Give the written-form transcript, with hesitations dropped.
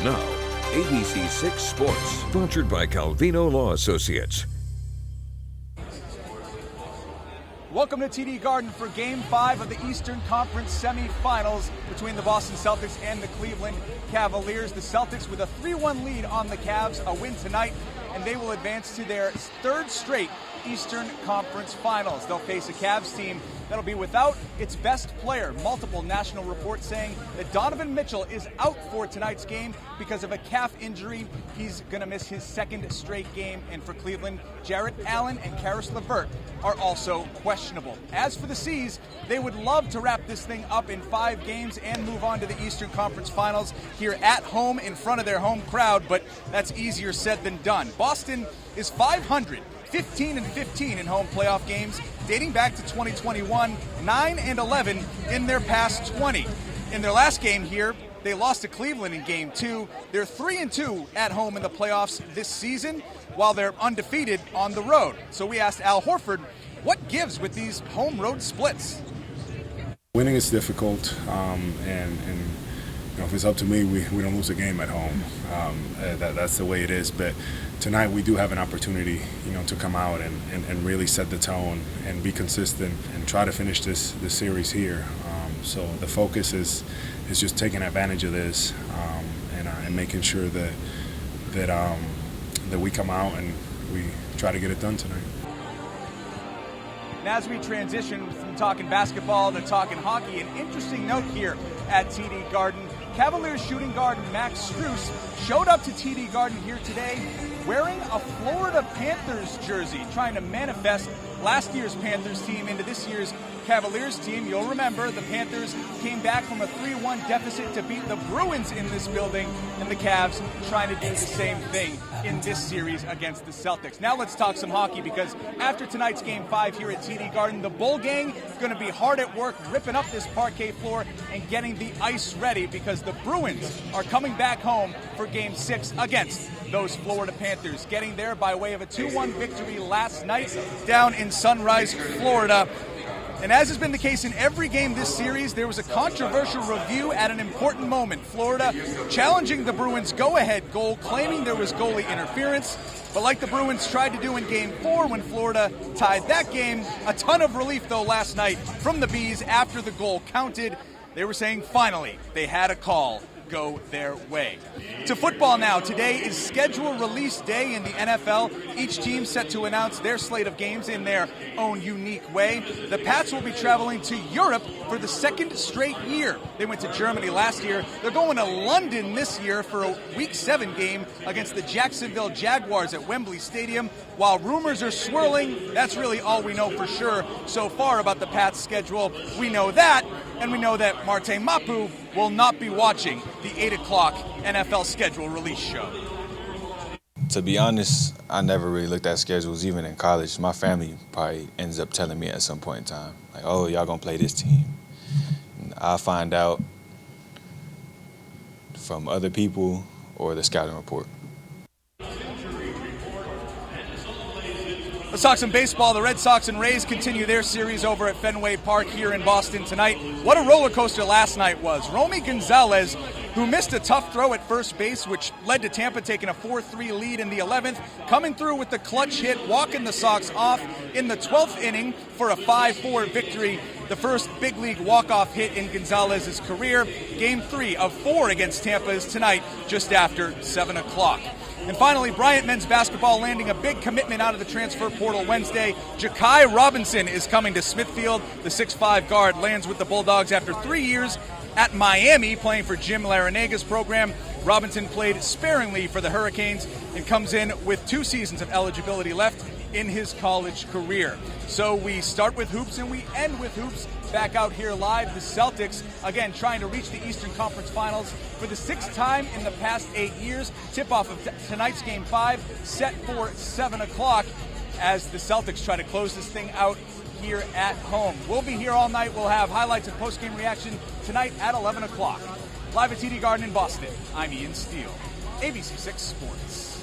Now, ABC 6 Sports, sponsored by Calvino Law Associates. Welcome to TD Garden for Game 5 of the Eastern Conference semifinals between the Boston Celtics and the Cleveland Cavaliers. The Celtics with a 3-1 lead on the Cavs, a win tonight, and they will advance to their third straight Eastern Conference Finals. They'll face a Cavs team that'll be without its best player. Multiple national reports saying that Donovan Mitchell is out for tonight's game because of a calf injury. He's going to miss his second straight game. And for Cleveland, Jarrett Allen and Karis LeVert are also questionable. As for the C's, they would love to wrap this thing up in 5 games and move on to the Eastern Conference Finals here at home in front of their home crowd, but that's easier said than done. Boston is 500. 15-15 in home playoff games, dating back to 2021, 9-11 in their past 20. In their last game here, they lost to Cleveland in Game 2. They're 3-2 at home in the playoffs this season, while they're undefeated on the road. So we asked Al Horford, what gives with these home-road splits? Winning is difficult, and you know, if it's up to me, we don't lose a game at home. That's the way it is. But tonight we do have an opportunity, you know, to come out and really set the tone and be consistent and try to finish this series here. So the focus is just taking advantage of this and making sure that we come out and we try to get it done tonight. And as we transition from talking basketball to talking hockey, an interesting note here at TD Garden. Cavaliers shooting guard Max Strus showed up to TD Garden here today wearing a Florida Panthers jersey, trying to manifest last year's Panthers team into this year's Cavaliers team. You'll remember the Panthers came back from a 3-1 deficit to beat the Bruins in this building, and the Cavs trying to do the same thing in this series against the Celtics. Now let's talk some hockey, because after tonight's Game 5 here at TD Garden, the Bull Gang is going to be hard at work ripping up this parquet floor and getting the ice ready, because the Bruins are coming back home for Game 6 against those Florida Panthers, getting there by way of a 2-1 victory last night down in Sunrise, Florida. And as has been the case in every game this series, there was a controversial review at an important moment. Florida challenging the Bruins' go-ahead goal, claiming there was goalie interference. But like the Bruins tried to do in Game 4 when Florida tied that game, a ton of relief, though, last night from the Bees after the goal counted. They were saying finally they had a call go their way. To football now. Today is schedule release day in the NFL. Each team set to announce their slate of games in their own unique way. The Pats will be traveling to Europe for the second straight year. They went to Germany last year. They're going to London this year for a Week 7 game against the Jacksonville Jaguars at Wembley Stadium. While rumors are swirling, that's really all we know for sure so far about the Pats' schedule. We know that, and we know that Marte Mapu will not be watching the 8 o'clock NFL schedule release show. To be honest, I never really looked at schedules, even in college. My family probably ends up telling me at some point in time, like, oh, y'all gonna play this team. And I find out from other people or the scouting report. Let's talk some baseball. The Red Sox and Rays continue their series over at Fenway Park here in Boston tonight. What a roller coaster last night was. Romy Gonzalez, who missed a tough throw at first base, which led to Tampa taking a 4-3 lead in the 11th, coming through with the clutch hit, walking the Sox off in the 12th inning for a 5-4 victory. The first big league walk-off hit in Gonzalez's career. Game 3 of 4 against Tampa is tonight, just after 7 o'clock. And finally, Bryant men's basketball landing a big commitment out of the transfer portal Wednesday. Ja'Kai Robinson is coming to Smithfield. The 6'5 guard lands with the Bulldogs after 3 years at Miami, playing for Jim Laranaga's program. Robinson played sparingly for the Hurricanes and comes in with 2 seasons of eligibility left in his college career. So we start with hoops and we end with hoops. Back out here live, the Celtics, again, trying to reach the Eastern Conference Finals for the 6th time in the past 8 years. Tip-off of tonight's Game 5 set for 7 o'clock as the Celtics try to close this thing out here at home. We'll be here all night. We'll have highlights and post-game reaction tonight at 11 o'clock. Live at TD Garden in Boston, I'm Ian Steele, ABC 6 Sports.